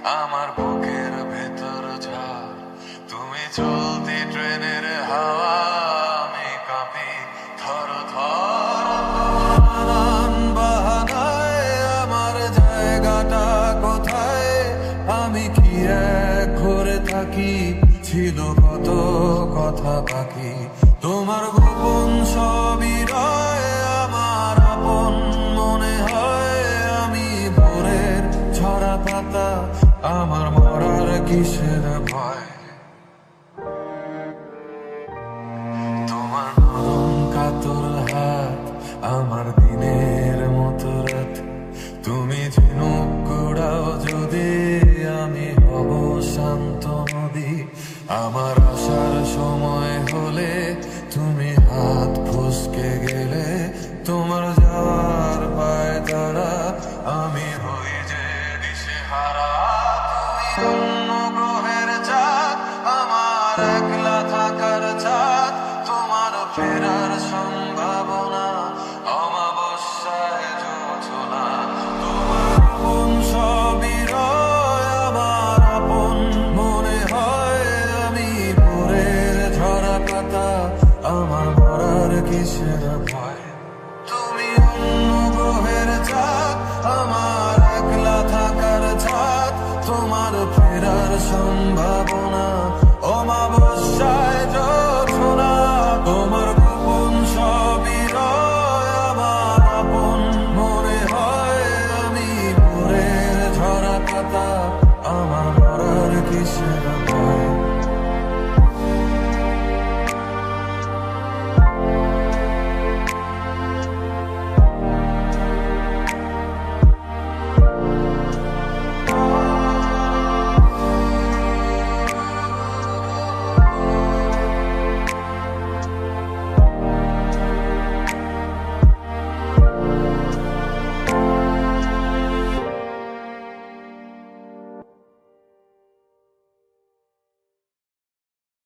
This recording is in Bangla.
আমার বুকের ভেতর ঝড়, তুমি চলতি ট্রেনের হাওয়া, আমি কাঁপি থর থর। নানান বাহানায় আমার জায়গাটা কোথায়, আমি কি এক ঘরে থাকি, ছিল কত কথা বাকি। তোমার গোপন সবই রয় আমার আপন মনে হয়, আমি ভোরের ঝরা পাতা, আমার মরার কিসের ভয়। তোমার নরম কাতর হাত, আমার দিনের মতো রাত, তুমি ঝিনুক কুড়াও যদি, আমি হব শান্ত নদী। আমার আসার সময় হলে তুমি হাত ফসকে গেলে, তোমার যাওয়ার পায় তারা, আমি হই যে দিশেহারা। তুমি অন্য গ্রহের চাঁদ, আমার একলা থাকার চাঁদ, তোমার ফেরার সম্ভাবনা অমাবস্যায় জোছনা। তোমার আপন সবই রয় আমার আপন মনে হয়, আমি ভোরের ঝরা পাতা, আমার মরার কিসের ভয়। তুমি অন্য গ্রহের চাঁদ, আমার একলা থাকার চাঁদ, তোমার ফেরার সম্ভাবনা অমাবস্যায় জোছনা। তোমার গোপন সবই রয় আমার আপন মনে হয়, আমি ভোরের ঝরা পাতা, আমার মরার কিসের ভয়।